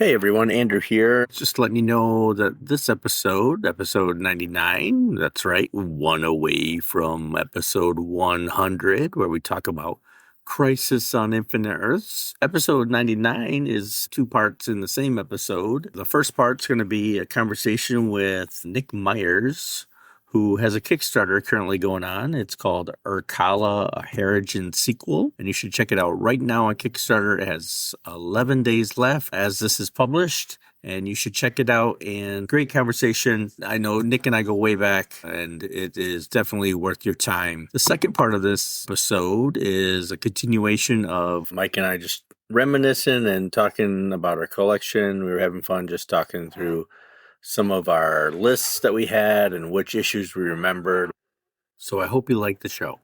Hey everyone, Andrew here. Just letting you know that this episode 99, that's right, one away from episode 100, where we talk about Crisis on Infinite Earths. Episode 99 is two parts in the same episode. The first part's going to be a conversation with Nick Myers, who has a Kickstarter currently going on. It's called Irkalla, a Harijan-Sequel, and you should check it out right now on Kickstarter. It has 11 days left as this is published, and you should check it out. And great conversation. I know Nick and I go way back, and it is definitely worth your time. The second part of this episode is a continuation of Mike and I just reminiscing and talking about our collection. We were having fun just talking through some of our lists that we had and which issues we remembered. So I hope you like the show.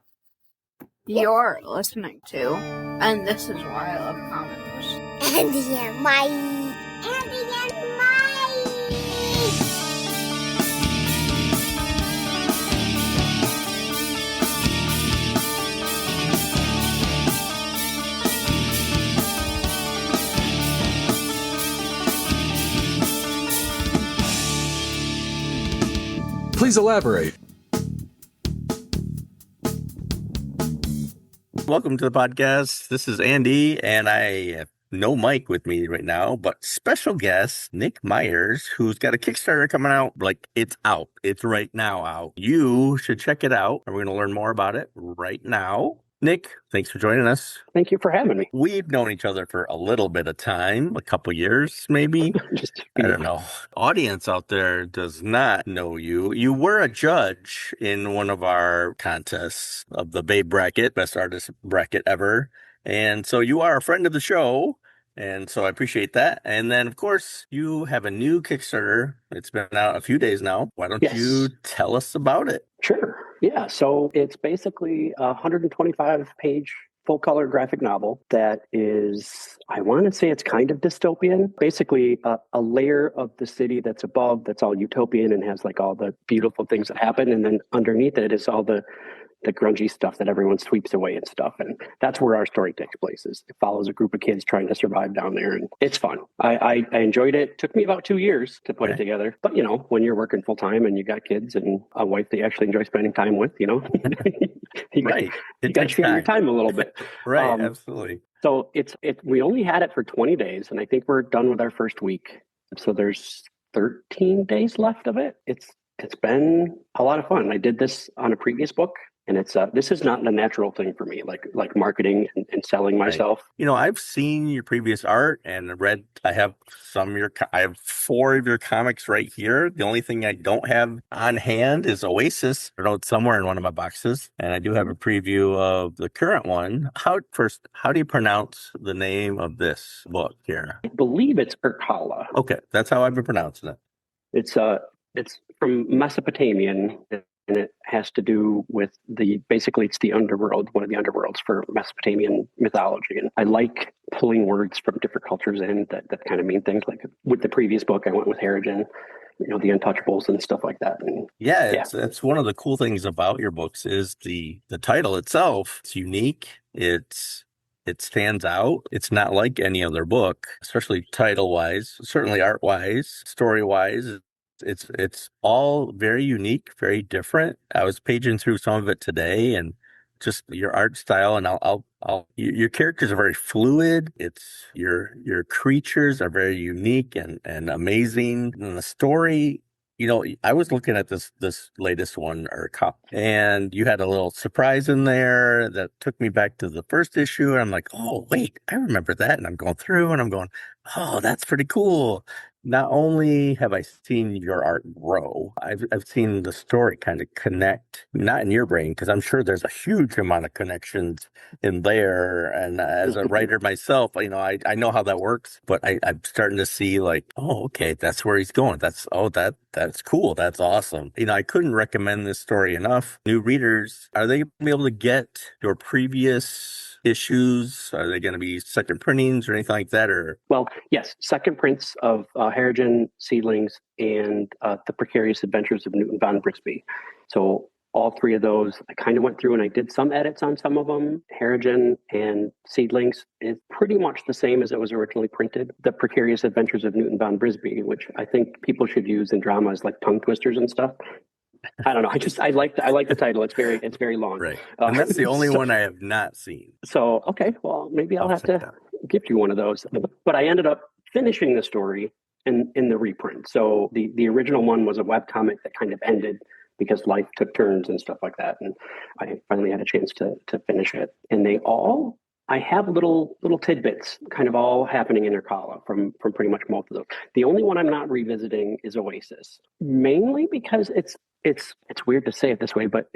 You're listening to, and this is why I love comics. Andy and Mike. Andy and Mike. Please elaborate. Welcome to the podcast. This is Andy, and I have no Mike with me right now, but special guest Nick Myers, who's got a Kickstarter coming out. Like, it's out. It's right now out. You should check it out. We're going to learn more about it right now. Nick, thanks for joining us. Thank you for having me. We've known each other for a little bit of time, a couple years maybe. I don't know. Audience out there does not know you. You were a judge in one of our contests of the Babe bracket, best artist bracket ever. And so you are a friend of the show. And so I appreciate that. And then, of course, you have a new Kickstarter. It's been out a few days now. Why don't you tell us about it? Sure. Yeah. So it's basically a 125-page full-color graphic novel that is, I want to say it's kind of dystopian. Basically, a layer of the city that's above that's all utopian and has like all the beautiful things that happen. And then underneath it is all the grungy stuff that everyone sweeps away and stuff. And that's where our story takes place. It follows a group of kids trying to survive down there. And it's fun. I enjoyed it. It took me about 2 years to put it together. But, you know, when you're working full time and you got kids and a wife that you actually enjoy spending time with, you know, you got to share your time a little bit. Right. Absolutely. So we only had it for 20 days. And I think we're done with our first week. So there's 13 days left of it. It's been a lot of fun. I did this on a previous book. And it's this is not a natural thing for me, like marketing and selling myself. You know, I've seen your previous art and read. I have I have 4 of your comics right here. The only thing I don't have on hand is Oasis. I know it's somewhere in one of my boxes, and I do have a preview of the current one. How do you pronounce the name of this book here? I believe it's Irkalla. Okay, that's how I've been pronouncing it. It's from Mesopotamian. And it has to do with it's the underworld, one of the underworlds for Mesopotamian mythology. And I like pulling words from different cultures in that kind of mean things. Like with the previous book, I went with Harijan, you know, the Untouchables and stuff like that. And that's one of the cool things about your books is the title itself. It's unique. It stands out. It's not like any other book, especially title-wise, certainly art-wise, story-wise. It's all very unique, very different. I was paging through some of it today, and just your art style, and your characters are very fluid. It's your creatures are very unique and amazing. And the story, you know, I was looking at this latest one, and you had a little surprise in there that took me back to the first issue. And I'm like, oh wait, I remember that. And I'm going through, and I'm going, oh, that's pretty cool. Not only have I seen your art grow, I've seen the story kind of connect, not in your brain, because I'm sure there's a huge amount of connections in there. And as a writer myself, you know, I know how that works, but I'm starting to see like, oh, okay, that's where he's going. That's cool. That's awesome. You know, I couldn't recommend this story enough. New readers, are they going to be able to get your previous issues? Are they going to be second printings or anything like that? Or well, yes, second prints of Harijan Seedlings and The Precarious Adventures of Newton von Brisby. So all three of those. I kind of went through and I did some edits on some of them. Harijan and Seedlings is pretty much the same as it was originally printed. The Precarious Adventures of Newton von Brisby, which I think people should use in dramas like tongue twisters and stuff. I don't know. I like the title. It's very long. Right. And that's the only one I have not seen. So, okay, well, maybe I'll have check to gift you one of those. But I ended up finishing the story in the reprint. So the original one was a webcomic that kind of ended because life took turns and stuff like that. And I finally had a chance to finish it. And I have little tidbits kind of all happening in Irkalla from pretty much most of those. The only one I'm not revisiting is Oasis, mainly because it's weird to say it this way, but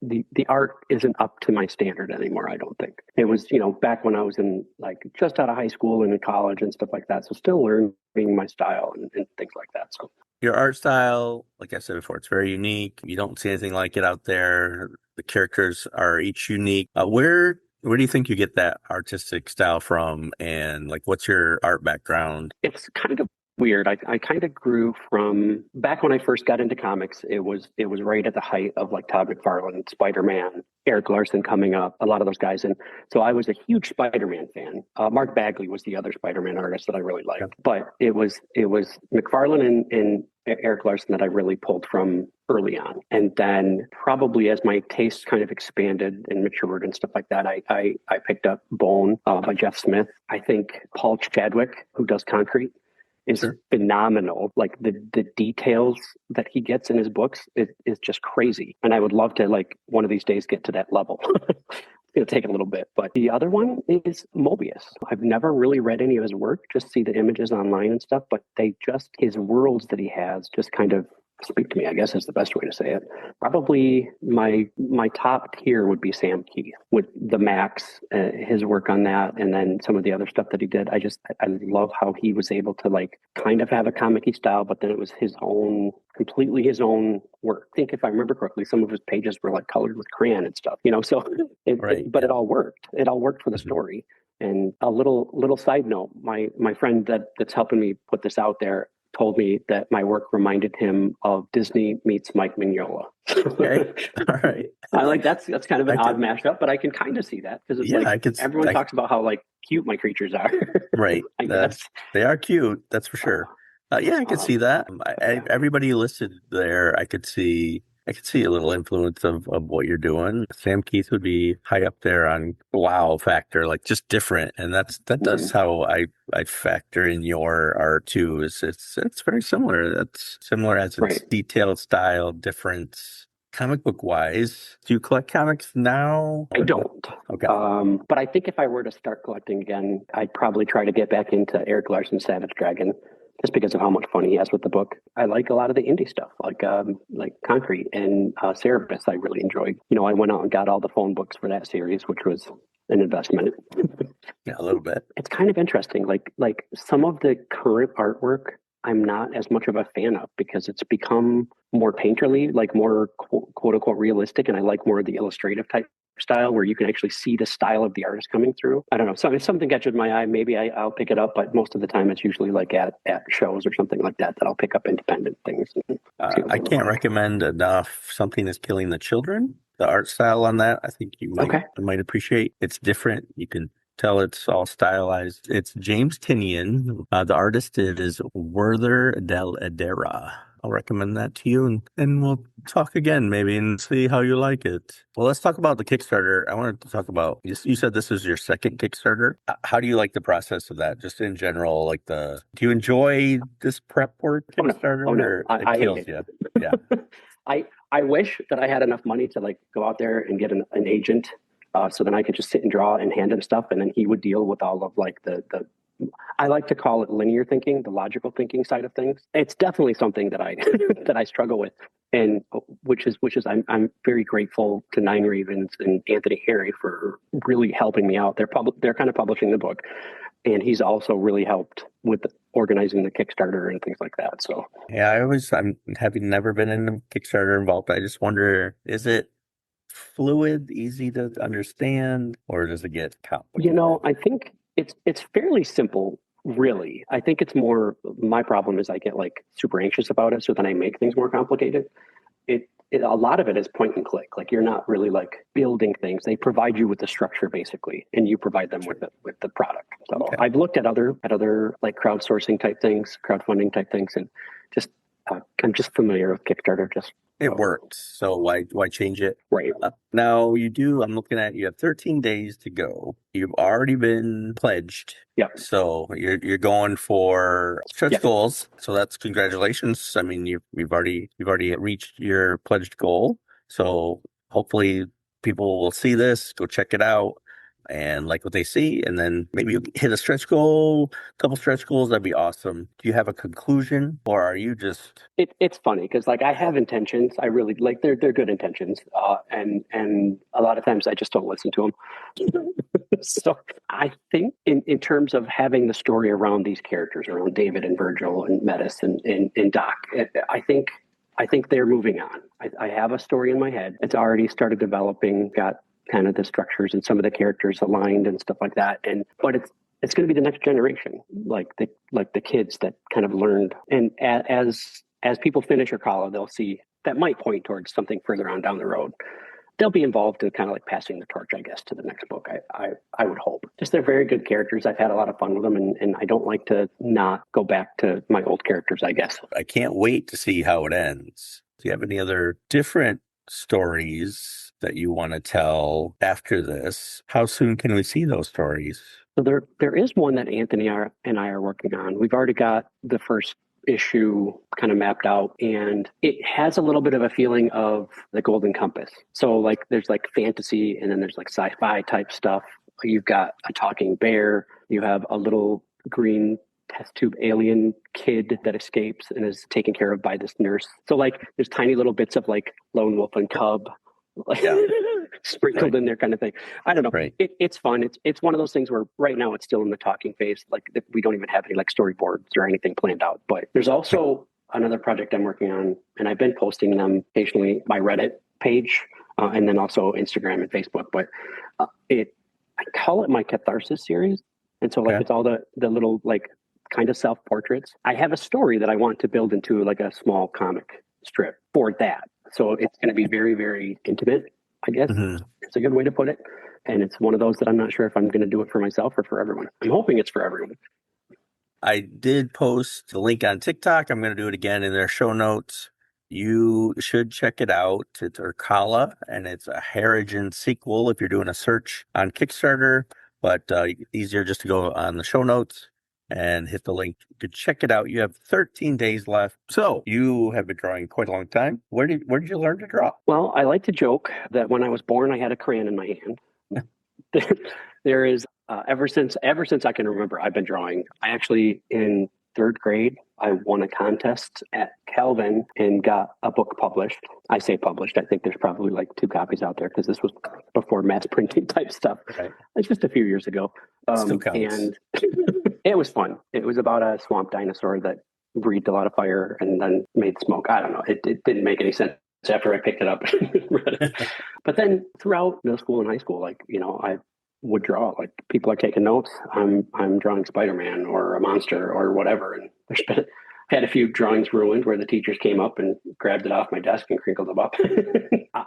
the art isn't up to my standard anymore. I don't think it was, back when I was in like just out of high school and in college and stuff like that. So still learning my style and things like that. So your art style, like I said before, it's very unique. You don't see anything like it out there. The characters are each unique. Where do you think you get that artistic style from? And like, what's your art background? It's kind of weird. I kind of grew from back when I first got into comics. It was right at the height of like Todd McFarlane, Spider-Man, Eric Larson coming up, a lot of those guys. And so I was a huge Spider-Man fan. Mark Bagley was the other Spider-Man artist that I really liked. Yeah. But it was McFarlane and Eric Larson that I really pulled from early on. And then probably as my taste kind of expanded and matured and stuff like that, I picked up Bone by Jeff Smith. I think Paul Chadwick, who does Concrete, is phenomenal. Like the details that he gets in his books is just crazy. And I would love to like one of these days get to that level. It's going to take a little bit. But the other one is Mobius. I've never really read any of his work, just see the images online and stuff, but his worlds that he has just kind of speak to me, I guess is the best way to say it. Probably my top tier would be Sam Keith with the Max, his work on that, and then some of the other stuff that he did. I love how he was able to like kind of have a comic-y style, but then it was completely his own work. I think if I remember correctly, some of his pages were like colored with crayon and stuff, so but it all worked. It all worked for the story. And a little side note, my friend that's helping me put this out there told me that my work reminded him of Disney meets Mike Mignola. Okay. All right. I like that's kind of an odd mashup, but I can kind of see that because it's everyone talks about how like cute my creatures are. Right. They are cute. That's for sure. I could see that. Everybody listed there, I could see a little influence of what you're doing. Sam Keith would be high up there on wow factor, like just different. And that does how I factor in your art too. It's very similar. That's similar as its detailed style, difference. Comic book wise, do you collect comics now? I don't. Okay. But I think if I were to start collecting again, I'd probably try to get back into Eric Larson's Savage Dragon. Just because of how much fun he has with the book. I like a lot of the indie stuff, like Concrete and Cerebus. I really enjoyed. I went out and got all the phone books for that series, which was an investment. Yeah, a little bit. It's kind of interesting. Like some of the current artwork, I'm not as much of a fan of because it's become more painterly, like more quote unquote realistic, and I like more of the illustrative type style where you can actually see the style of the artist coming through. I don't know. So if something catches my eye, maybe I'll pick it up, but most of the time it's usually like at shows or something like that I'll pick up independent things. I can't recommend enough Something Is Killing the Children. The art style on that, I think you might appreciate. It's different. You can tell it's all stylized. It's James Tinian. The artist is Werther del Edera. I'll recommend that to you, and we'll talk again maybe and see how you like it. Well, let's talk about the Kickstarter. I wanted to talk about, you said this is your second Kickstarter. How do you like the process of that, just in general? Do you enjoy this prep work Kickstarter? Oh, no. Or I it kills you? Yeah. I wish that I had enough money to go out there and get an agent, so then I could just sit and draw and hand him stuff, and then he would deal with all of the I like to call it linear thinking, the logical thinking side of things. It's definitely something that I that I struggle with, and which is I'm very grateful to Nine Ravens and Anthony Harry for really helping me out. They're kind of publishing the book, and he's also really helped with organizing the Kickstarter and things like that. So yeah, I'm having never been in a Kickstarter involved. I just wonder, is it fluid, easy to understand, or does it get complicated? I think it's fairly simple, really. I think it's more, my problem is I get super anxious about it, so then I make things more complicated. a lot of it is point and click. Like you're not really like building things. They provide you with the structure basically, and you provide them with the product. So Okay. I've looked at other like crowdsourcing type things, crowdfunding type things, and just I'm just familiar with Kickstarter. Just It worked. So why change it? right. Now I'm looking at, you have 13 days to go. You've already been pledged. Yep. So you're going for stretch Yep. goals. So that's congratulations. I mean, you've already reached your pledged goal. So hopefully people will see this, go check it out and like what they see, and then maybe you hit a stretch goal, a couple stretch goals. That'd be awesome. Do you have a conclusion, or are you just It's funny because like I have intentions. I really like they're good intentions, and a lot of times I just don't listen to them. So I think in terms of having the story around these characters, around David and Virgil and Metis and Doc, I think they're moving on. I have a story in my head. It's already started developing. Got kind of the structures and some of the characters aligned and stuff like that. But it's going to be the next generation, like the kids that kind of learned. And as people finish Irkalla, they'll see that might point towards something further on down the road. They'll be involved in kind of like passing the torch, I guess, to the next book. I would hope. Just they're very good characters. I've had a lot of fun with them, and I don't like to not go back to my old characters, I guess. I can't wait to see how it ends. Do you have any other different stories that you want to tell after this? How soon can we see those stories? So there is one that Anthony and I are working on. We've already got the first issue kind of mapped out, and it has a little bit of a feeling of the Golden Compass. So like there's like fantasy, and then there's like sci-fi type stuff. You've got a talking bear. You have a little green test tube alien kid that escapes and is taken care of by this nurse. So like there's tiny little bits of like lone wolf and cub like sprinkled in there kind of thing. I don't know. Right. It's fun. It's one of those things where right now it's still in the talking phase. Like we don't even have any like storyboards or anything planned out. But there's also another project I'm working on, and I've been posting them occasionally my Reddit page, and then also Instagram and Facebook. But I call it my catharsis series, and so like it's all the little like kind of self portraits. I have a story that I want to build into like a small comic strip for that. So it's going to be very, very intimate, I guess. Mm-hmm. It's a good way to put it. And it's one of those that I'm not sure if I'm going to do it for myself or for everyone. I'm hoping it's for everyone. I did post the link on TikTok. I'm going to do it again in their show notes. You should check it out. It's Irkalla, and it's a Harijan-Sequel if you're doing a search on Kickstarter. But easier just to go on the show notes and hit the link to check it out. You have 13 days left. So you have been drawing quite a long time. Where did you learn to draw? Well, I like to joke that when I was born, I had a crayon in my hand. There is, ever since I can remember, I've been drawing. I actually, in third grade, I won a contest at Calvin and got a book published. I say published. I think there's probably like 2 copies out there because this was before mass printing type stuff. Okay. It's just a few years ago. Still counts. And it was fun. It was about a swamp dinosaur that breathed a lot of fire and then made smoke. I don't know. It didn't make any sense after I picked it up and read it. But then throughout middle school and high school, like, I would draw. Like people are taking notes. I'm drawing Spider-Man or a monster or whatever. And I had a few drawings ruined where the teachers came up and grabbed it off my desk and crinkled them up.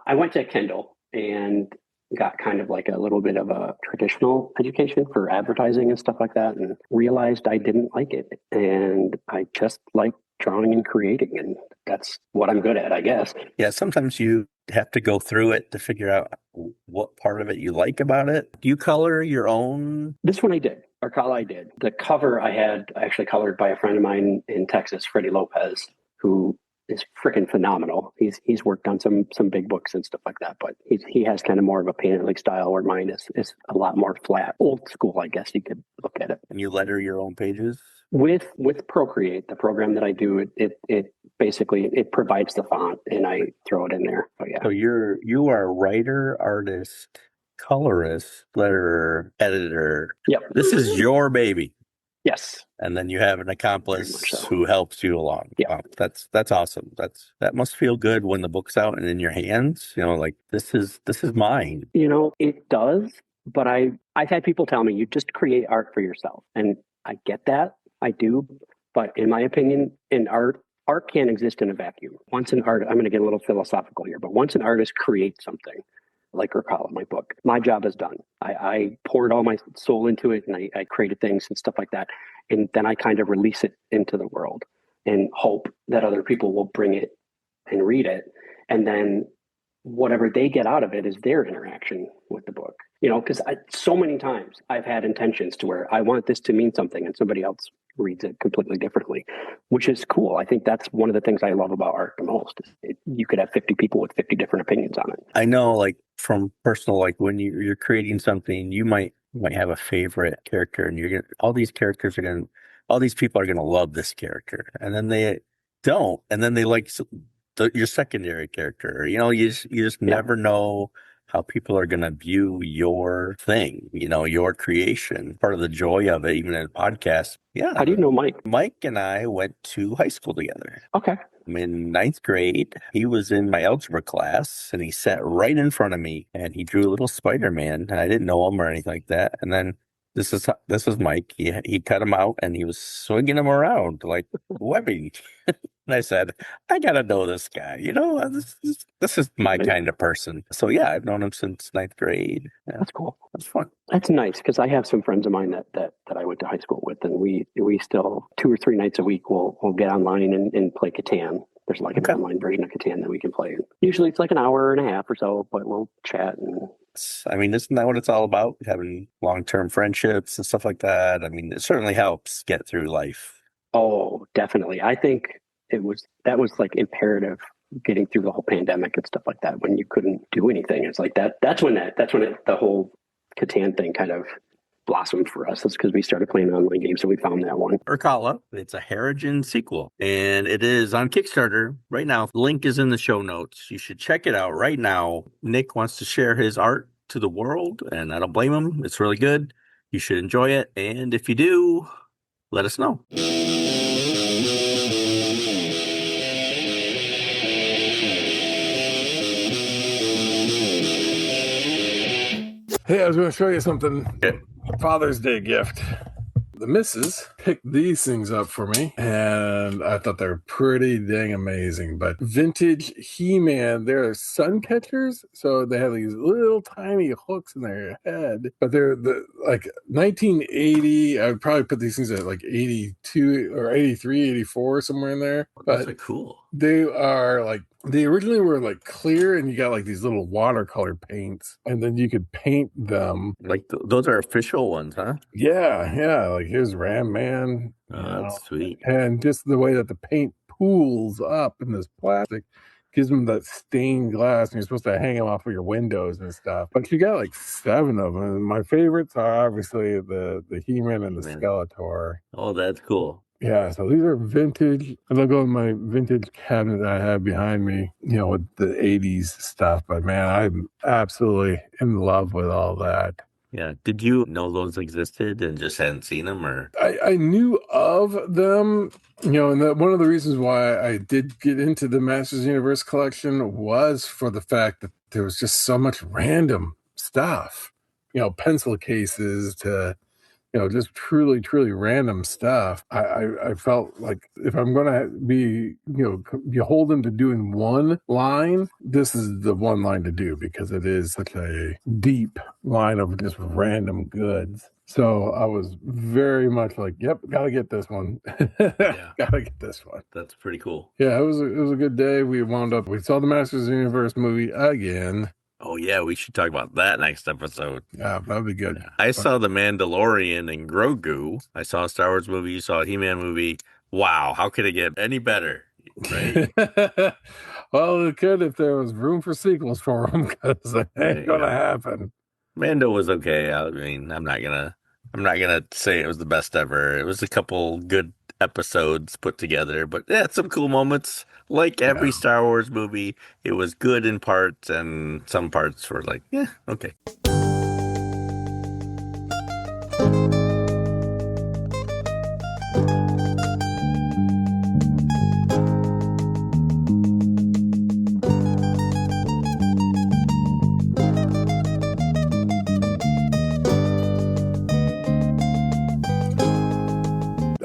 I went to Kendall and got kind of like a little bit of a traditional education for advertising and stuff like that, and realized I didn't like it. And I just like drawing and creating, and that's what I'm good at, I guess. Yeah, sometimes you have to go through it to figure out what part of it you like about it. Do you color your own? This one I did. Irkalla I did. The cover I had actually colored by a friend of mine in Texas, Freddie Lopez, who is freaking phenomenal. He's worked on some big books and stuff like that, but he has kind of more of a painted style, where mine is a lot more flat, old school, I guess you could look at it. And you letter your own pages? With Procreate, the program that I do, it basically it provides the font and I throw it in there. Oh, yeah. So you are a writer, artist, colorist, letterer, editor. Yep. This is your baby. Yes. And then you have an accomplice so. who helps you along. Yeah. Wow, that's awesome. That must feel good when the book's out and in your hands. Like this is mine. It does, but I've had people tell me you just create art for yourself. And I get that. I do. But in my opinion, in art, art can't exist in a vacuum. Once an artist, I'm going to get a little philosophical here, but once an artist creates something, like Irkalla, my book, my job is done. I poured all my soul into it, and I created things and stuff like that. And then I kind of release it into the world and hope that other people will bring it and read it. And then whatever they get out of it is their interaction with the book. You know, because so many times I've had intentions to where I want this to mean something and somebody else reads it completely differently, which is cool. I think that's one of the things I love about art the most. You could have 50 people with 50 different opinions on it. I know, like from personal, like when you're creating something, you might have a favorite character, and all these people are gonna love this character, and then they don't, and then they like your secondary character. You know, you just never know how people are going to view your thing, you know, your creation. Part of the joy of it, even in a podcast. Yeah. How do you know Mike? Mike and I went to high school together. Okay. I'm in ninth grade. He was in my algebra class, and he sat right in front of me, and he drew a little Spider-Man, and I didn't know him or anything like that. And then this is Mike. He cut him out, and he was swinging him around like webbing. And I said, I got to know this guy. You know, this is my kind of person. So, yeah, I've known him since ninth grade. Yeah, that's cool. That's fun. That's nice, because I have some friends of mine that I went to high school with, and we still 2 or 3 nights a week we'll get online and play Catan. There's like an online version of Catan that we can play. Usually it's like an hour and a half or so, but we'll chat. And I mean, isn't that what it's all about? Having long-term friendships and stuff like that. I mean, it certainly helps get through life. Oh, definitely. I think that was like imperative getting through the whole pandemic and stuff like that, when you couldn't do anything. It's like that's when the whole Catan thing kind of blossomed for us. That's because we started playing online games, so we found that one. Irkalla, it's a Harijan-Sequel, and it is on Kickstarter right now. The link is in the show notes. You should check it out right now. Nick wants to share his art to the world, and I don't blame him. It's really good. You should enjoy it, and if you do, let us know. Hey, I was going to show you something. Father's Day gift. The missus picked these things up for me, and I thought they were pretty dang amazing. But vintage He-Man, they're sun catchers, so they have these little tiny hooks in their head. But they're like 1980. I would probably put these things at like 82 or 83, 84, somewhere in there. But that's cool. They are like, they originally were like clear, and you got like these little watercolor paints, and then you could paint them. Like those are official ones, huh? Yeah. Like here's Ram Man. Oh, that's sweet. And just the way that the paint pools up in this plastic gives them that stained glass, and you're supposed to hang them off of your windows and stuff. But you got like 7 of them. And my favorites are obviously the He-Man and the Skeletor. Oh, that's cool. Yeah, so these are vintage. And they'll go in my vintage cabinet that I have behind me, you know, with the 80s stuff. But man, I'm absolutely in love with all that. Yeah. Did you know those existed and just hadn't seen them, or? I knew of them, you know, and one of the reasons why I did get into the Masters Universe collection was for the fact that there was just so much random stuff, you know, pencil cases to, you know, just truly, truly random stuff. I felt like if I'm going to be, you know, beholden to doing one line, this is the one line to do, because it is such a deep line of just random goods. So I was very much like, yep, got to get this one. Got to get this one. That's pretty cool. Yeah, it was a good day. We saw the Masters of the Universe movie again. Oh, yeah, we should talk about that next episode. Yeah, that'd be good. Yeah. I saw The Mandalorian and Grogu. I saw a Star Wars movie. You saw a He-Man movie. Wow, how could it get any better? Right? Well, it could if there was room for sequels for them, because it ain't going to happen. Mando was okay. I mean, I'm not gonna say it was the best ever. It was a couple good episodes put together, but yeah, some cool moments. Like every Star Wars movie, it was good in parts, and some parts were like, yeah, okay.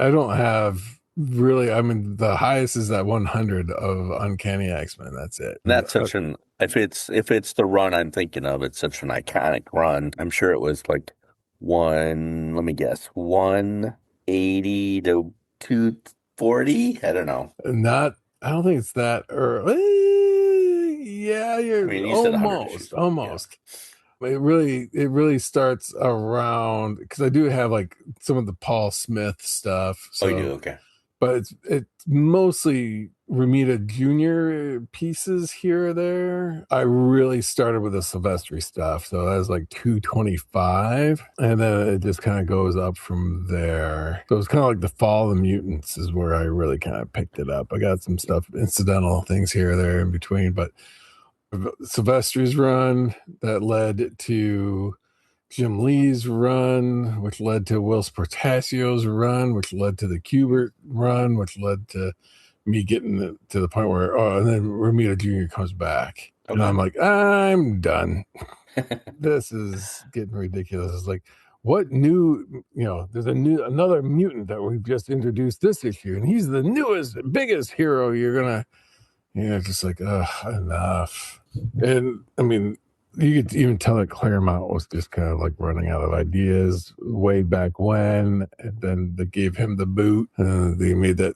I don't have really, I mean, the highest is that 100 of Uncanny X-Men. That's it. That's such an if it's the run I'm thinking of, it's such an iconic run. I'm sure it was like let me guess, 180 to 240. I don't know. I don't think it's that early. Yeah, you're I mean, you said 100 issues. almost. Yeah. It really starts around, because I do have like some of the Paul Smith stuff. So, Oh, you do? Okay. but it's mostly Romita Jr. pieces here or there. I really started with the Silvestri stuff, so that was like 225, and then it just kind of goes up from there. So it's kind of like the Fall of the Mutants is where I really kind of picked it up. I got some stuff, incidental things here or there in between, but Silvestri's run that led to Jim Lee's run, which led to Will Portasio's run, which led to the Kubert run, which led to me getting to the point where, and then Romita Jr. comes back. Okay. And I'm like, I'm done. This is getting ridiculous. It's like, what new, there's another mutant that we've just introduced this issue, and he's the newest, biggest hero just like, enough. And I mean, you could even tell that Claremont was just kind of like running out of ideas way back when, and then they gave him the boot, and they made that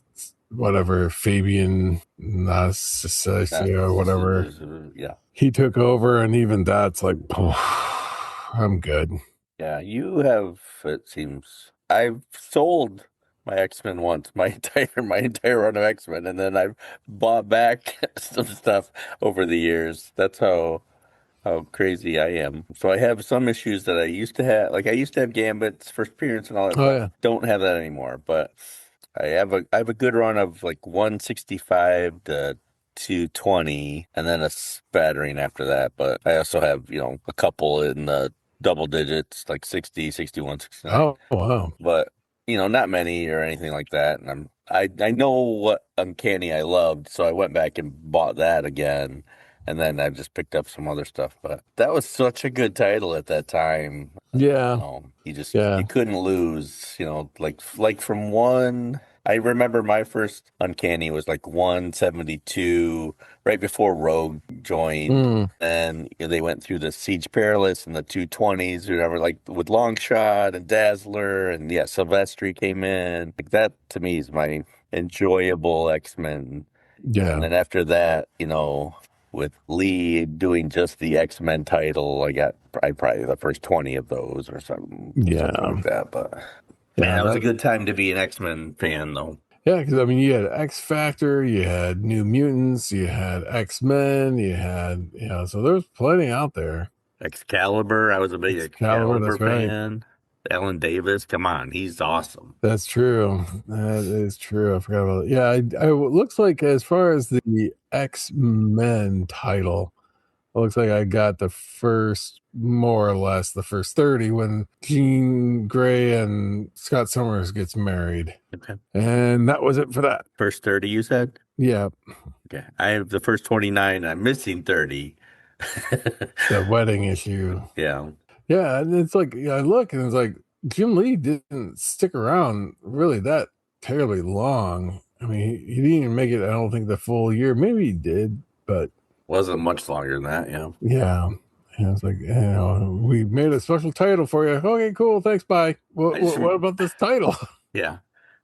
whatever Fabian Narcisse or whatever. Yeah, he took over, and even that's like, I'm good. Yeah, you have. It seems I've sold my X-Men once, my entire run of X-Men, and then I've bought back some stuff over the years. That's how crazy I am. So I have some issues that I used to have. Like I used to have Gambit's first appearance and all that. Oh, yeah. Don't have that anymore. But I have a good run of like 165 to 220, and then a spattering after that. But I also have a couple in the double digits, like 60, 61, 69. Oh, wow. But not many or anything like that. And I know what Uncanny I loved, so I went back and bought that again. And then I just picked up some other stuff. But that was such a good title at that time. Yeah. You couldn't lose, like from one. I remember my first Uncanny was like 172, right before Rogue joined. And they went through the Siege Perilous and the 220s, or whatever, like with Longshot and Dazzler. And yeah, Silvestri came in. Like that to me is my enjoyable X-Men. Yeah. And then after that, with Lee doing just the X-Men title, I got probably the first 20 of those or something like that. But man, that was a good time to be an X-Men fan, though. Yeah, because I mean, you had X Factor, you had New Mutants, you had X-Men, you had so there's plenty out there. Excalibur, I was a big Excalibur fan. Right. Alan Davis, come on, he's awesome. That's true. That is true. I forgot about it. Yeah, it looks like as far as the X-Men title, it looks like I got more or less the first 30 when Jean Grey and Scott Summers gets married. Okay. And that was it for that. First 30, you said? Yeah. Okay. I have the first 29. I'm missing 30. The wedding issue. Yeah. Yeah, and it's like, I look and it's like, Jim Lee didn't stick around really that terribly long. I mean, he didn't even make it, I don't think, the full year. Maybe he did, but wasn't much longer than that. Yeah. Yeah. And it's like, we made a special title for you. Okay, cool. Thanks. Bye. What about this title? Yeah.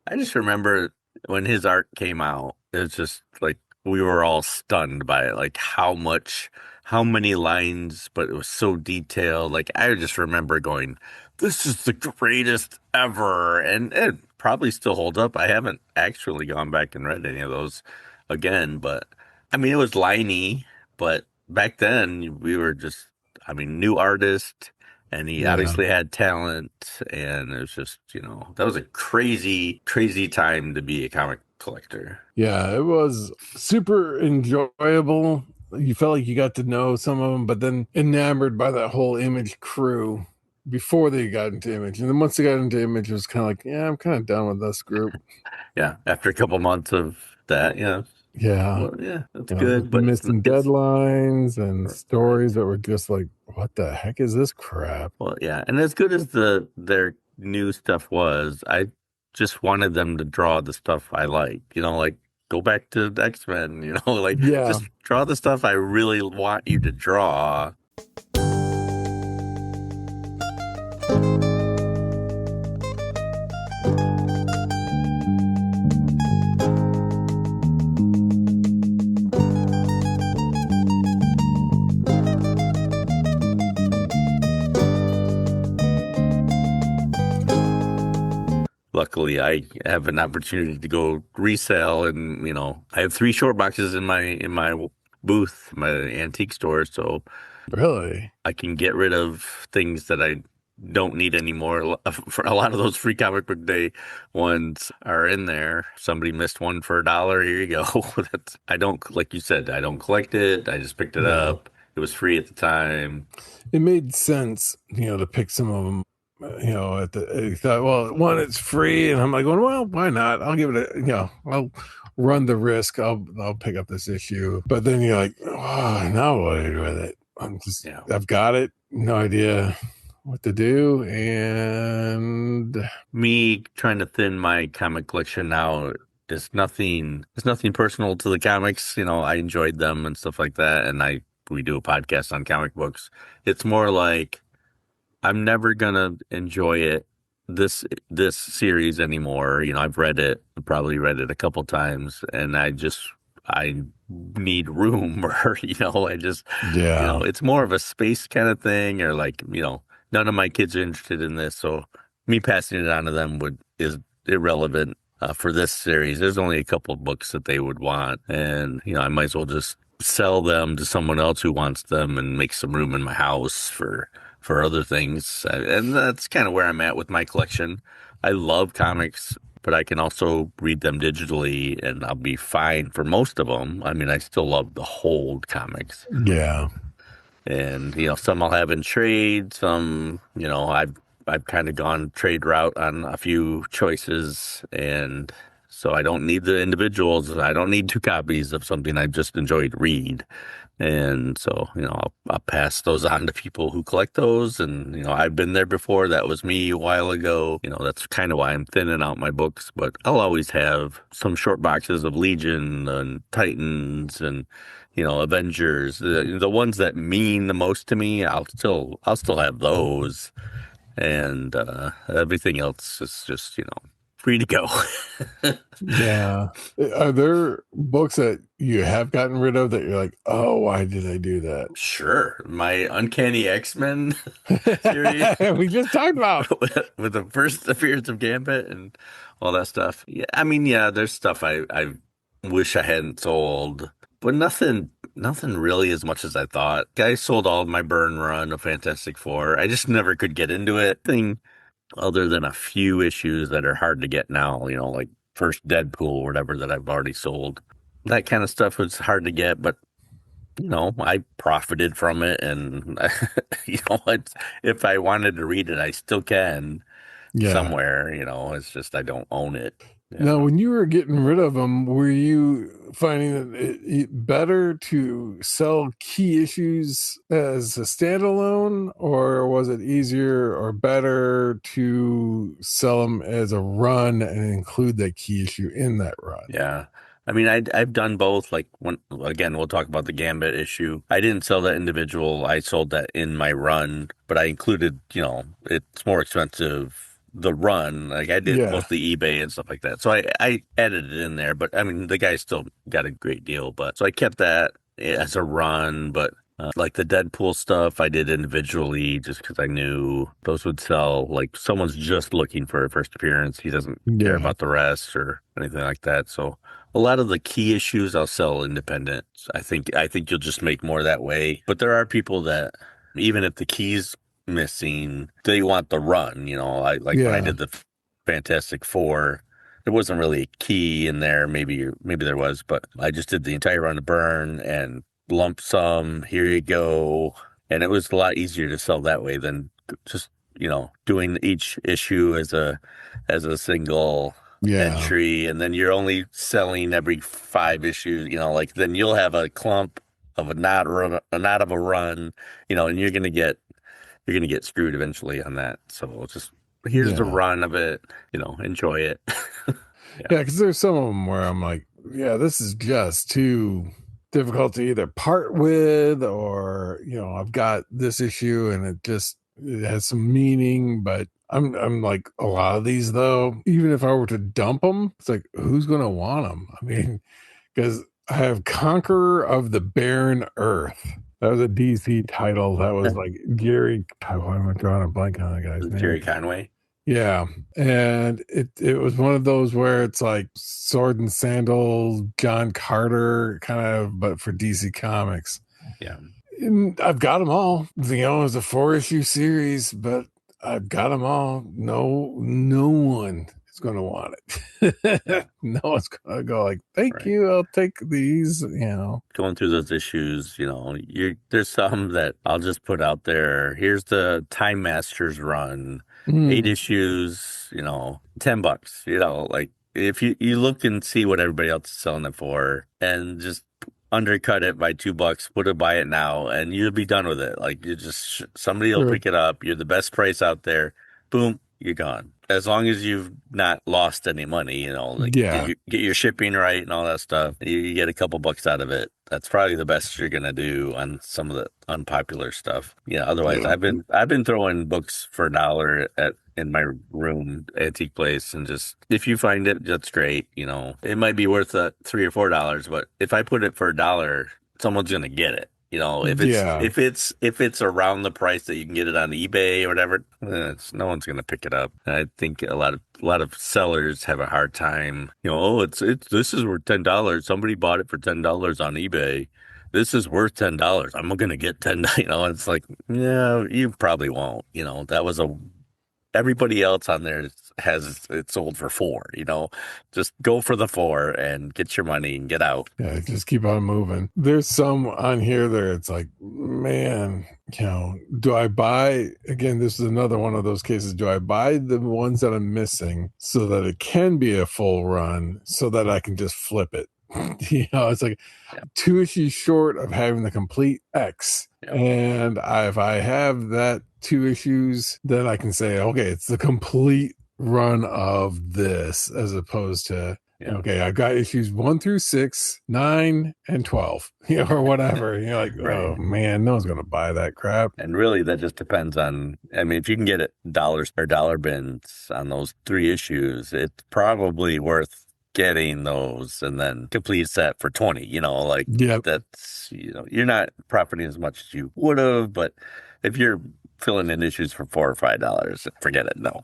I just remember when his art came out, it was just like, we were all stunned by it. Like how many lines, but it was so detailed. Like I just remember going, this is the greatest ever. And it probably still holds up. I haven't actually gone back and read any of those again, but I mean, it was liney, but back then we were just, new artist, and he obviously had talent, and it was just, that was a crazy, crazy time to be a comic collector. Yeah, it was super enjoyable. You felt like you got to know some of them, but then enamored by that whole Image crew before they got into Image. And then once they got into Image, it was kind of like, yeah, I'm kind of done with this group. Yeah, after a couple months of that, Yeah. Well, yeah, that's good. But missing deadlines and stories that were just like, what the heck is this crap? Well, yeah, and as good as their new stuff was, I just wanted them to draw the stuff I like, like go back to X-Men, like Yeah. just draw the stuff I really want you to draw. Luckily, I have an opportunity to go resell, and I have 3 short boxes in my booth, my antique store, so Really? I can get rid of things that I don't need anymore. For a lot of those free comic book day ones are in there. Somebody missed one for $1. Here you go. I don't, like you said, I don't collect it. I just picked it up. It was free at the time. It made sense, to pick some of them. I thought, well, one, it's free, and I'm like, well, why not? I'll give it I'll run the risk. I'll pick up this issue. But then you're like, oh, now what do I do with it? I've got it, no idea what to do, and me trying to thin my comic collection now. It's nothing personal to the comics. I enjoyed them and stuff like that, and we do a podcast on comic books. It's more like, I'm never gonna enjoy this series anymore. I've read it, probably read it a couple times, and I need room, or it's more of a space kind of thing, or like none of my kids are interested in this, so me passing it on to them is irrelevant for this series. There's only a couple of books that they would want, and I might as well just sell them to someone else who wants them and make some room in my house for other things. And that's kind of where I'm at with my collection. I love comics, but I can also read them digitally, and I'll be fine for most of them. I mean, I still love the hold comics. Yeah. And, some I'll have in trade, some, I've kind of gone trade route on a few choices, and so I don't need the individuals. I don't need 2 copies of something I just enjoy to read. And so, I'll pass those on to people who collect those. And, I've been there before. That was me a while ago. That's kind of why I'm thinning out my books. But I'll always have some short boxes of Legion and Titans and, Avengers. The ones that mean the most to me, I'll still have those. And everything else is just, free to go. Yeah. Are there books that you have gotten rid of that you're like, oh, why did I do that? Sure. My Uncanny X-Men series. We just talked about with the first appearance of Gambit and all that stuff. Yeah, I mean, yeah, there's stuff I wish I hadn't sold, but nothing really as much as I thought. I sold all of my burn run of Fantastic Four. I just never could get into it. Other than a few issues that are hard to get now, like first Deadpool or whatever that I've already sold. That kind of stuff was hard to get, but I profited from it, and if I wanted to read it, I still can somewhere. It's just I don't own it. Now, when you were getting rid of them, were you finding that it better to sell key issues as a standalone, or was it easier or better to sell them as a run and include that key issue in that run? Yeah. I mean, I've done both. Like, we'll talk about the Gambit issue. I didn't sell that individual. I sold that in my run, but I included, it's more expensive, the run. Like, I did mostly eBay and stuff like that. So I added it in there, but I mean, the guy still got a great deal. But so I kept that as a run, but like the Deadpool stuff, I did individually just because I knew those would sell. Like, someone's just looking for a first appearance. He doesn't care about the rest or anything like that. So a lot of the key issues I'll sell independent. I think you'll just make more that way. But there are people that, even if the key's missing, they want the run. When I did the Fantastic Four, there wasn't really a key in there. Maybe there was, but I just did the entire run of burn and lump sum. Here you go, and it was a lot easier to sell that way than just doing each issue as a single entry, and then you're only selling every 5 issues. Like, then you'll have a clump of a knot of a run, and you're gonna get screwed eventually on that. So here's the Yeah. run of it, enjoy it. Yeah, because there's some of them where I'm like, yeah, this is just too difficult to either part with, or I've got this issue and it has some meaning, but I'm like, a lot of these though, even if I were to dump them, it's like, who's gonna want them? I mean, because I have Conqueror of the Barren Earth. That was a DC title. That was like Gary. Why am I drawing a blank on the guy's name? Jerry Conway. Yeah, and it was one of those where it's like sword and sandal John Carter kind of, but for DC Comics. Yeah, And I've got them all. It's a 4-issue series, but I've got them all. No one is going to want it. No one's going to go like, thank you, I'll take these. Going through those issues, there's some that I'll just put out there. Here's the Time Masters run. 8 issues, $10, like if you look and see what everybody else is selling it for and just undercut it by $2, put it, buy it now, and you'll be done with it. Like somebody will pick it up. You're the best price out there. Boom, you're gone. As long as you've not lost any money, get your shipping right and all that stuff. You get a couple bucks out of it. That's probably the best you're gonna do on some of the unpopular stuff. Yeah. Otherwise, I've been throwing books for $1 in my room antique place, and just if you find it, that's great. It might be worth $3 or $4, but if I put it for $1, someone's gonna get it. If it's around the price that you can get it on eBay or whatever, no one's gonna pick it up. And I think a lot of sellers have a hard time. This is worth $10. Somebody bought it for $10 on eBay. This is worth $10. I'm gonna get $10. It's like, yeah, you probably won't. That was everybody else on there has it sold for $4. Just go for the $4 and get your money and get out. Yeah, just keep on moving. There's some on here there, it's like, man, do I buy, again, this is another one of those cases, do I buy the ones that I'm missing so that it can be a full run so that I can just flip it? It's like 2 issues short of having the complete X. And if I have that 2 issues, then I can say, okay, it's the complete run of this, as opposed to, okay, I've got issues 1 through 6, 9, and 12, or whatever. You're like, oh man, no one's going to buy that crap. And really, that just depends on, if you can get it dollars or dollar bins on those 3 issues, it's probably worth getting those and then complete set for 20, that's, you're not profiting as much as you would have, but if you're filling in issues for $4 or $5, forget it. No,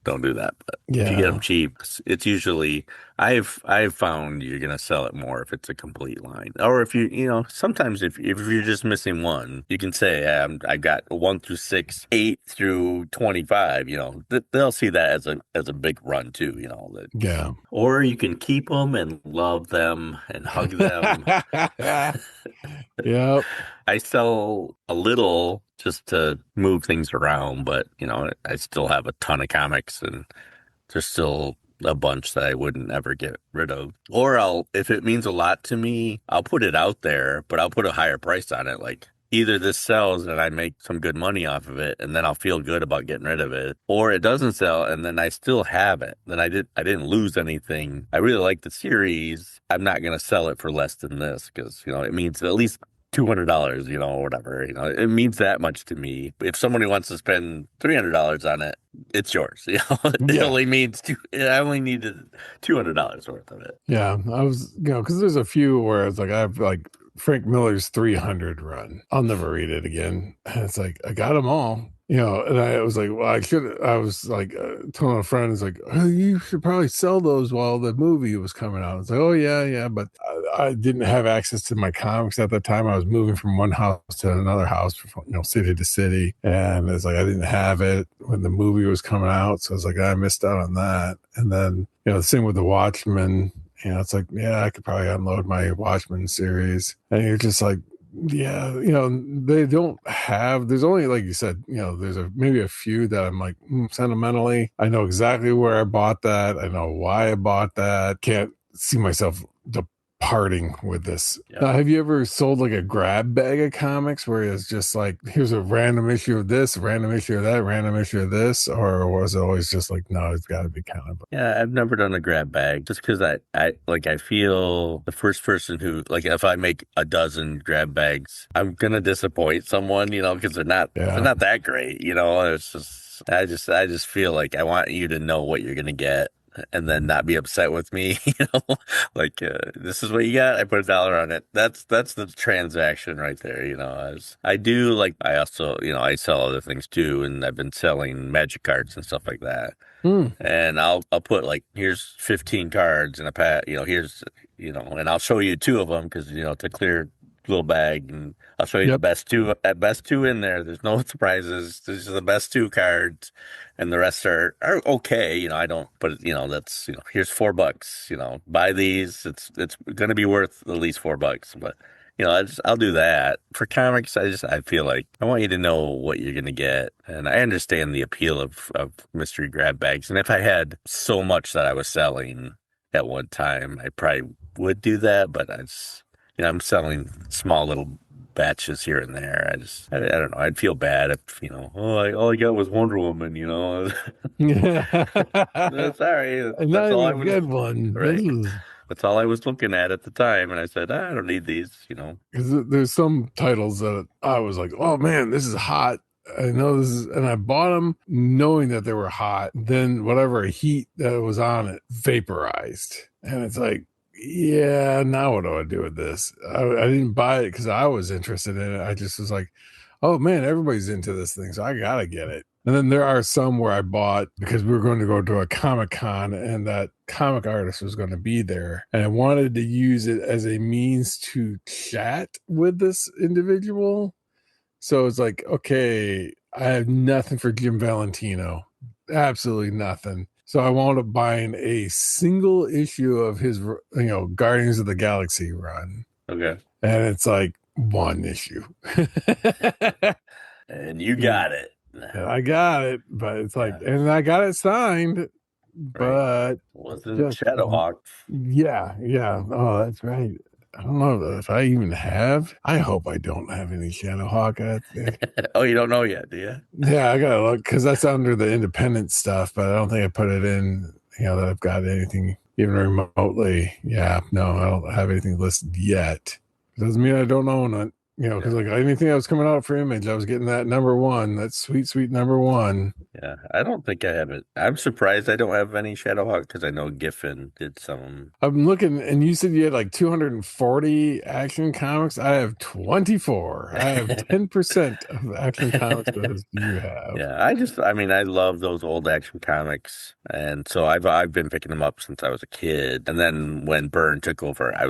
don't do that. But if you get them cheap, it's usually, I've found you're going to sell it more if it's a complete line. Or if sometimes if you're just missing one, you can say, I got 1 through 6, 8 through 25, they'll see that as a big run too, Or you can keep them and love them and hug them. Yep. I sell a little just to move things around, but I still have a ton of comics, and there's still a bunch that I wouldn't ever get rid of. Or if it means a lot to me, I'll put it out there, but I'll put a higher price on it. Like, either this sells and I make some good money off of it, and then I'll feel good about getting rid of it, or it doesn't sell and then I still have it. Then I didn't lose anything. I really like the series. I'm not going to sell it for less than this, because it means at least $200, or whatever, it means that much to me. If somebody wants to spend $300 on it, it's yours. It only means I only needed $200 worth of it. Yeah, I was, because there's a few where it's like, I have like Frank Miller's 300 run. I'll never read it again. And it's like, I got them all. And I was like, well, I was like telling a friend, it's like, oh, you should probably sell those while the movie was coming out. It's like, oh yeah. But I didn't have access to my comics at the time. I was moving from one house to another house, city to city. And it's like, I didn't have it when the movie was coming out. So it's like, I missed out on that. And then, the same with the Watchmen, it's like, yeah, I could probably unload my Watchmen series. And you're just like, yeah, they don't have, there's only, like you said, there's maybe a few that I'm like, sentimentally, I know exactly where I bought that. I know why I bought that. Can't see myself parting with this. Yeah. Have you ever sold like a grab bag of comics where it's just like, here's a random issue of this, random issue of that, random issue of this? Or was it always just like, no, it's got to be kind of... Yeah, I've never done a grab bag just because I feel the first person who, like, if I make a dozen grab bags, I'm gonna disappoint someone, because they're not that great, It's just I just feel like I want you to know what you're gonna get and then not be upset with me, like this is what you got. I put $1 on it. That's the transaction right there, I do like, I also, I sell other things too, and I've been selling magic cards and stuff like that. And I'll put like, here's 15 cards in a pack, here's, and I'll show you 2 of them because, it's a clear little bag, and I'll show you the best two in there. There's no surprises. These are the best 2 cards, and the rest are okay. I don't, but that's, here's $4, buy these. It's going to be worth at least $4, but I'll do that. For comics, I feel like I want you to know what you're going to get. And I understand the appeal of mystery grab bags. And if I had so much that I was selling at one time, I probably would do that, but I'm selling small little batches here and there. I don't know. I'd feel bad if, all I got was Wonder Woman, Yeah. Sorry. Not even a good one. Right. That's all I was looking at the time. And I said, I don't need these, Because there's some titles that I was like, oh man, this is hot. I know this is, and I bought them knowing that they were hot. Then whatever heat that was on it vaporized. And it's like, yeah, now what do I do with this? I didn't buy it because I was interested in it. I just was like, oh man, everybody's into this thing, so I gotta get it. And then there are some where I bought because we were going to go to a Comic-Con and that comic artist was going to be there. And I wanted to use it as a means to chat with this individual. So it's like, okay, I have nothing for Jim Valentino. Absolutely nothing. So I wound up buying a single issue of his, Guardians of the Galaxy run. Okay. And it's like 1 issue. And you got it. And I got it, but it's like, and I got it signed, but wasn't Shadowhawk. Yeah. Oh, that's right. I don't know if I even have. I hope I don't have any Shadowhawk. Oh, you don't know yet, do you? Yeah, I gotta look because that's under the independent stuff, but I don't think I put it in. That I've got anything even remotely. Yeah, no, I don't have anything listed yet. Doesn't mean I don't own it. Because like anything that was coming out for Image, I was getting that #1, that sweet #1. Yeah, I don't think I have it. I'm surprised I don't have any Shadowhawk because I know Giffen did some. I'm looking, and you said you had like 240 Action Comics. I have 24. I have 10% of Action Comics that you have. Yeah, I love those old Action Comics, and so I've been picking them up since I was a kid. And then when Byrne took over, I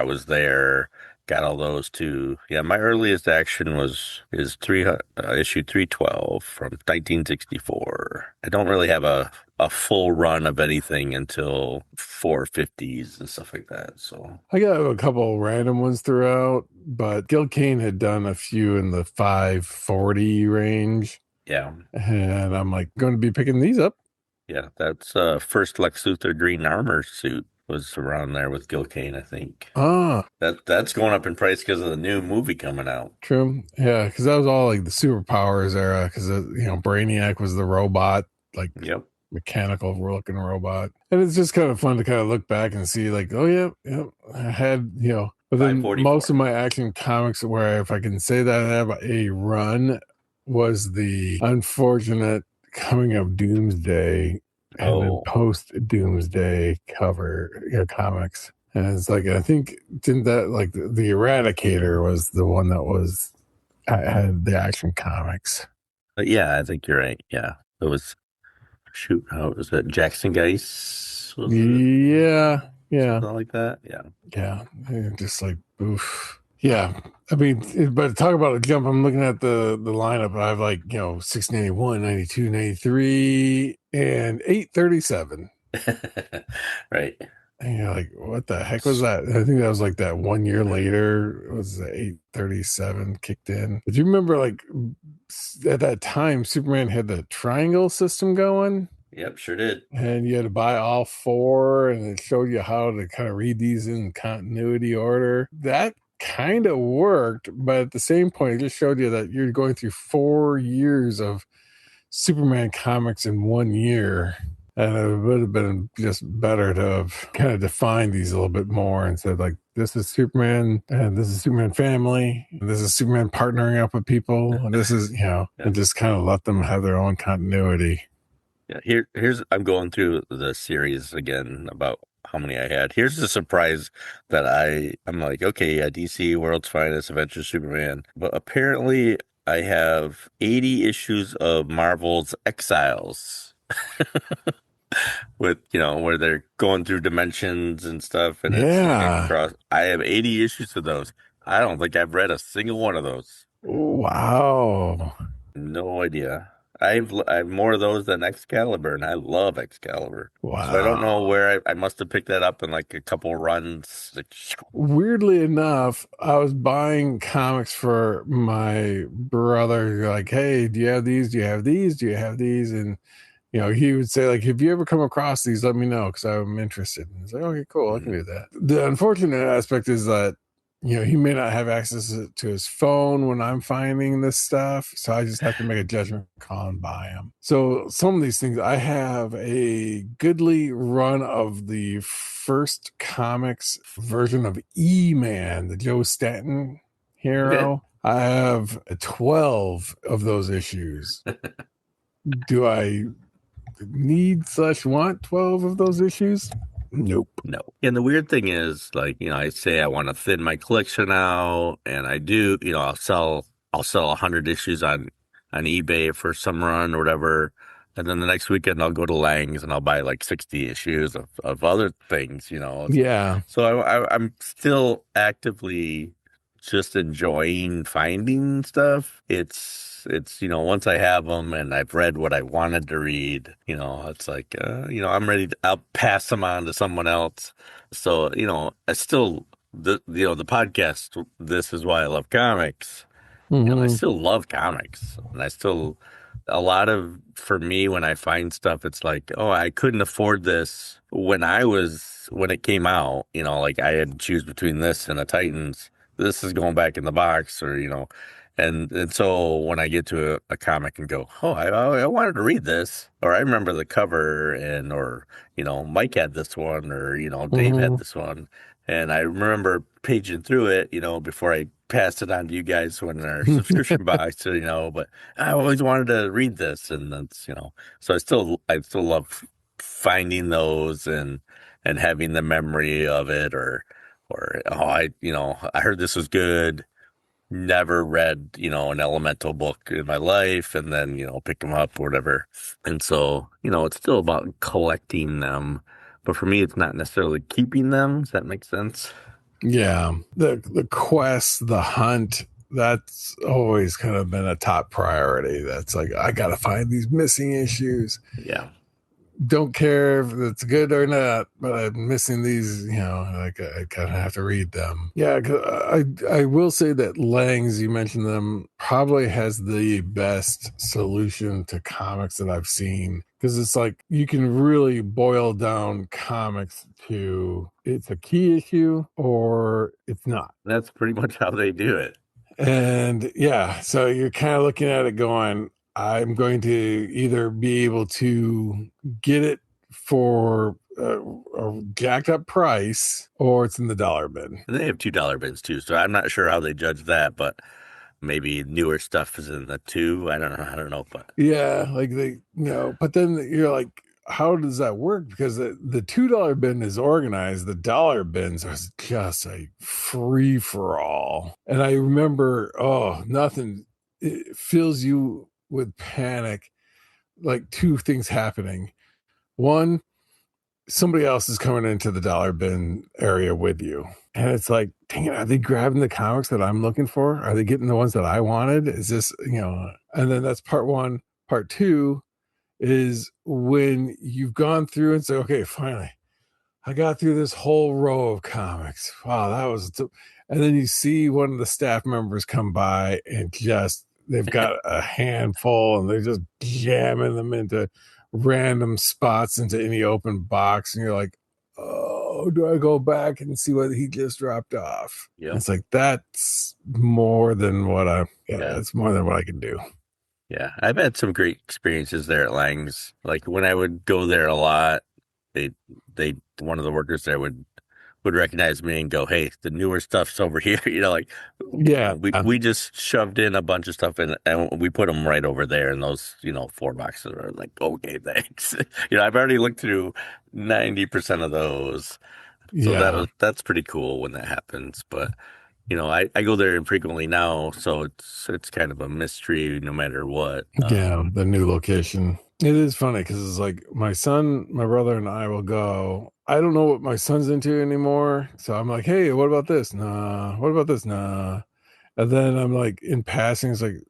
was there. Got all those too. Yeah, my earliest action is issue 312 from 1964. I don't really have a full run of anything until 450s and stuff like that. So I got a couple random ones throughout, but Gil Kane had done a few in the 540 range. Yeah, and I'm like going to be picking these up. Yeah, that's first Lex Luthor Green Armor suit. Was around there with Gil Kane, I think. That's going up in price because of the new movie coming out. True. Yeah, because that was all like the superpowers era. Because Brainiac was the robot, like mechanical looking robot, and it's just kind of fun to kind of look back and see, like, oh yeah, I had But then most of my Action Comics, where if I can say that I have a run, was the unfortunate coming of Doomsday. And then post Doomsday cover comics. And it's like, I think, didn't that, like, the Eradicator was the one that had the Action Comics. Yeah, I think you're right. Yeah. It was, how was it? Jackson Geis? Yeah. Something like that. Yeah. Yeah. Just like, oof. Yeah. I mean, but talk about a jump. I'm looking at the lineup. I have like, 691, 92, 93, and 837. Right. And you're like, what the heck was that? I think that was like that 1 year later was the 837 kicked in. But you remember, like, at that time, Superman had the triangle system going? Yep, sure did. And you had to buy all 4, and it showed you how to kind of read these in continuity order. That kind of worked, but at the same point, it just showed you that you're going through 4 years of Superman comics in 1 year. And it would have been just better to have kind of defined these a little bit more and said, like, this is Superman, and this is Superman family, and this is Superman partnering up with people, and this is, and just kind of let them have their own continuity. Yeah, here's I'm going through the series again about how many I had. Here's the surprise that I'm like, okay, yeah, DC, World's Finest, Adventure Superman, but apparently I have 80 issues of Marvel's Exiles. With where they're going through dimensions and stuff, and it's looking across. I have 80 issues of those. I don't think I've read a single one of those. Wow, no idea. I have more of those than Excalibur, and I love Excalibur. Wow. So I don't know where I must have picked that up in like a couple runs. Weirdly enough, I was buying comics for my brother. Like, hey, do you have these? Do you have these? Do you have these? And he would say, like, if you ever come across these, let me know because I'm interested. And it's like, okay, cool, I can do that. The unfortunate aspect is that, he may not have access to his phone when I'm finding this stuff. So I just have to make a judgment call and buy them. So some of these things, I have a goodly run of the first comics version of E-Man, the Joe Staton hero. Okay. I have 12 of those issues. Do I need/want 12 of those issues? Nope. No. And the weird thing is, like, I say I want to thin my collection out, and I do, I'll sell 100 issues on eBay for some run or whatever. And then the next weekend I'll go to Lang's and I'll buy like 60 issues of other things, Yeah. So I'm still actively just enjoying finding stuff. It's once I have them and I've read what I wanted to read, it's like, I'm ready I'll pass them on to someone else. So, I still, the podcast, This Is Why I Love Comics. Mm-hmm. I still love comics, and for me, when I find stuff, it's like, oh, I couldn't afford this when it came out, like I had to choose between this and a Titans. This is going back in the box, or, and so when I get to a comic and go, oh, I wanted to read this, or I remember the cover, or Mike had this one, or Dave had this one, and I remember paging through it, before I passed it on to you guys when our subscription box, but I always wanted to read this, and that's so I still love finding those and having the memory of it, or I heard this was good. Never read, an Elemental book in my life, and then, pick them up or whatever. And so, it's still about collecting them. But for me, it's not necessarily keeping them. Does that make sense? Yeah. The quest, the hunt, that's always kind of been a top priority. That's like, I got to find these missing issues. Yeah. Don't care if it's good or not, but I'm missing these, like I kind of have to read them. Yeah, I will say that Lang's, you mentioned them, probably has the best solution to comics that I've seen. Because it's like you can really boil down comics to it's a key issue or it's not. That's pretty much how they do it. And yeah, so you're kind of looking at it going, I'm going to either be able to get it for a jacked up price or it's in the dollar bin. And they have $2 bins too, so I'm not sure how they judge that, but maybe newer stuff is in the $2. I don't know, but yeah, like they, but then you're like, how does that work? Because the $2 bin is organized. The dollar bins are just a free for all. And I remember, nothing, it fills you with panic, like two things happening. One, somebody else is coming into the dollar bin area with you. And it's like, dang it, are they grabbing the comics that I'm looking for? Are they getting the ones that I wanted? Is this, and then that's part one. Part two is when you've gone through and say, okay, finally, I got through this whole row of comics. Wow, that was, and then you see one of the staff members come by and they've got a handful and they're just jamming them into random spots into any open box, and you're like, oh, do I go back and see what he just dropped off? Yep. It's like that's more than what that's more than what I can do. Yeah, I've had some great experiences there at Lang's. Like when I would go there a lot, they one of the workers there would recognize me and go, "Hey, the newer stuff's over here." Like we just shoved in a bunch of stuff and we put them right over there, and those 4 boxes are like, "Okay, thanks." I've already looked through 90% of those, so that's pretty cool when that happens. But I go there infrequently now, so it's kind of a mystery no matter what. The new location. It is funny because it's like my brother and I will go. I don't know what my son's into anymore. So I'm like, hey, what about this? Nah. What about this? Nah. And then I'm like in passing, it's like,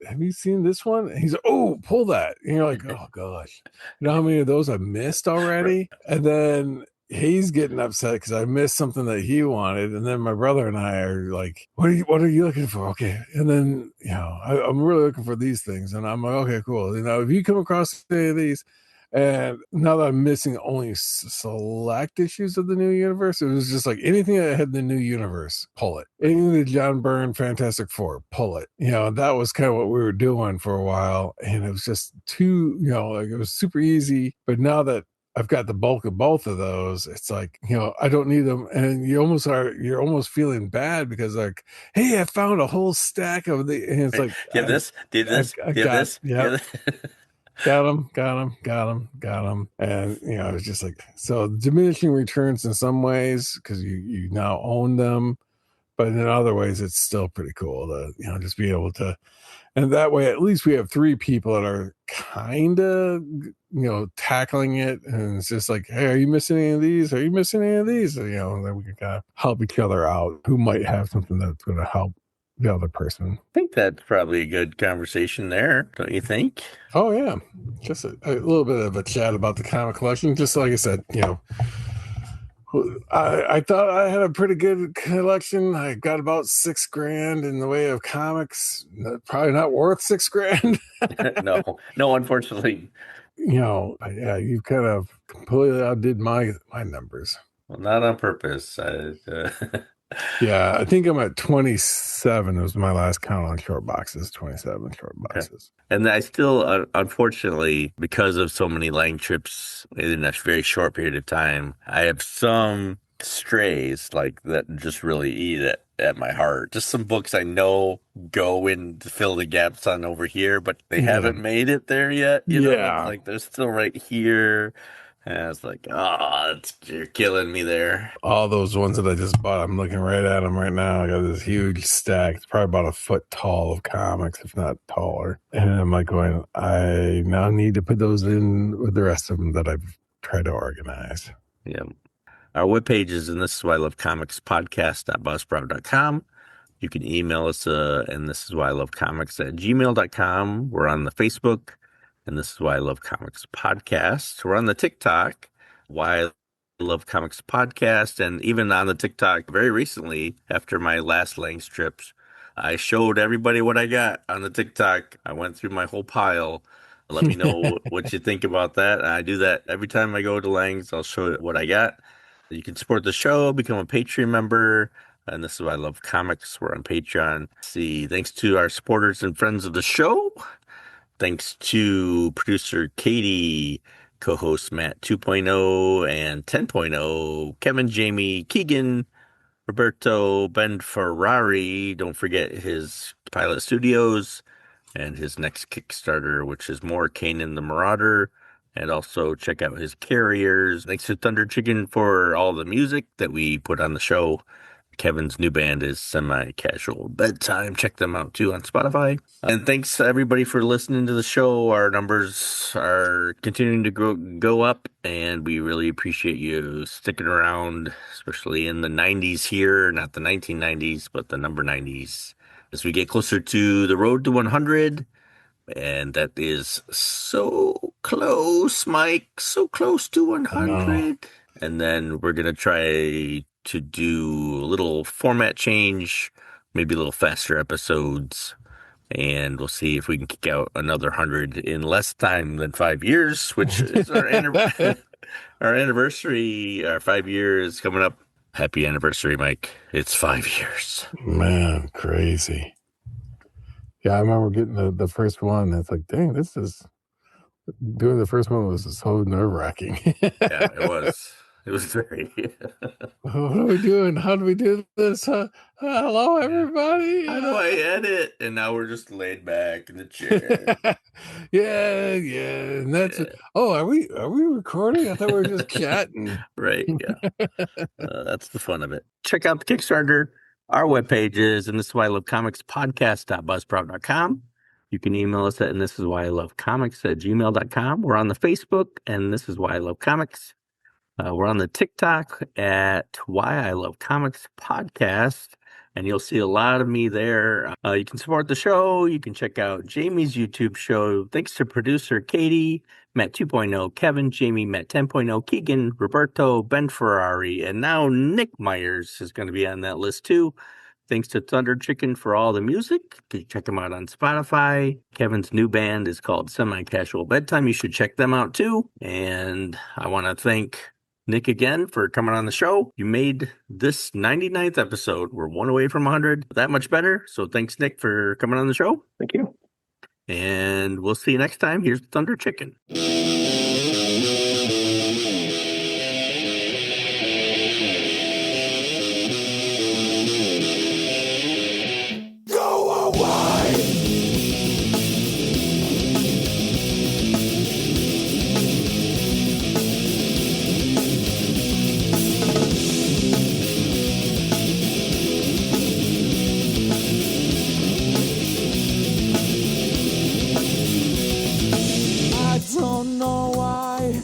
have you seen this one? And he's like, oh, pull that. And you're like, oh gosh. You know how many of those I missed already? And then he's getting upset because I missed something that he wanted, and then my brother and I are like, "What are you looking for?" Okay, and then I'm really looking for these things, and I'm like, "Okay, cool." If you come across any of these, and now that I'm missing only select issues of the new universe, it was just like anything that had the new universe, pull it. Anything the John Byrne Fantastic Four, pull it. That was kind of what we were doing for a while, and it was just too, like it was super easy. But now that I've got the bulk of both of those, it's like, I don't need them. And you're almost feeling bad because like, hey, I found a whole stack of the, and it's like, did this, I got this. Yeah. Got them. And, it's just like, so diminishing returns in some ways because you now own them. But in other ways, it's still pretty cool to, just be able to, and that way, at least we have 3 people that are kind of, tackling it. And it's just like, hey, are you missing any of these? Are you missing any of these? And, then we can kind of help each other out who might have something that's going to help the other person. I think that's probably a good conversation there, don't you think? Oh, yeah. Just a little bit of a chat about the comic collection. Just like I said, I thought I had a pretty good collection. I got about $6,000 in the way of comics. Probably not worth $6,000. No, unfortunately. You kind of completely outdid my numbers. Well, not on purpose. Yeah, I think I'm at 27. It was my last count on short boxes. 27 short boxes. Okay. And I still, unfortunately, because of so many Lang trips in a very short period of time, I have some strays like that just really eat at my heart. Just some books I know go in to fill the gaps on over here, but they haven't made it there yet. You know, like they're still right here. And I was like, you're killing me there. All those ones that I just bought, I'm looking right at them right now. I got this huge stack. It's probably about a foot tall of comics, if not taller. And I'm like going, I now need to put those in with the rest of them that I've tried to organize. Yeah. Our webpage is, and this is why I love comics, podcast.buzzsprout.com. You can email us, and this is why I love comics at gmail.com. We're on the Facebook. And this is why I love comics podcast. We're on the TikTok, why I love comics podcast. And even on the TikTok very recently, after my last Lang's trips, I showed everybody what I got on the TikTok. I went through my whole pile. Let me know what you think about that. I do that every time I go to Lang's. I'll show you what I got. You can support the show, become a Patreon member. And this is why I love comics. We're on Patreon. Thanks to our supporters and friends of the show. Thanks to producer Katie, co-host Matt 2.0 and 10.0, Kevin, Jamie, Keegan, Roberto, Ben Ferrari. Don't forget his Pilot Studios and his next Kickstarter, which is more Kanan the Marauder. And also check out his Carriers. Thanks to Thunder Chicken for all the music that we put on the show. Kevin's new band is Semi-Casual Bedtime. Check them out too on Spotify. And thanks everybody for listening to the show. Our numbers are continuing to go up, and we really appreciate you sticking around, especially in the 90s here, not the 1990s, but the number 90s. As we get closer to the road to 100, and that is so close, Mike, so close to 100. And then we're going to try to do a little format change, maybe a little faster episodes, And we'll see if we can kick out another 100 in less time than 5 years, which is our our anniversary. Our 5 years coming up. Happy anniversary, Mike. It's 5 years. Man, crazy. Yeah, I remember getting the first one. It's like, dang, doing the first one was so nerve-wracking. Yeah, it was. It was very. What are we doing? How do we do this? Hello, everybody. How do I edit? And now we're just laid back in the chair. Yeah. And that's it. Oh, are we recording? I thought we were just chatting. Right. Yeah. That's the fun of it. Check out the Kickstarter. Our webpage is and this is why I love comics podcast.buzzsprout.com. You can email us at and this is why I love comics at gmail.com. We're on the Facebook and this is why I love comics. We're on the TikTok at Why I Love Comics Podcast, and you'll see a lot of me there. You can support the show. You can check out Jamie's YouTube show. Thanks to producer Katie, Matt 2.0, Kevin, Jamie, Matt 10.0, Keegan, Roberto, Ben Ferrari, and now Nick Myers is going to be on that list too. Thanks to Thunder Chicken for all the music. You can check them out on Spotify. Kevin's new band is called Semi Casual Bedtime. You should check them out too. And I want to thank Nick again for coming on the show. You made this 99th episode. We're one away from 100. That much better. So thanks, Nick, for coming on the show. Thank you. And we'll see you next time. Here's Thunder Chicken. Don't know why.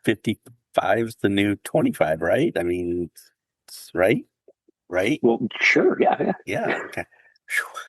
55 is the new 25, right? I mean, it's right? Well, sure. Yeah. Yeah. Okay. Whew.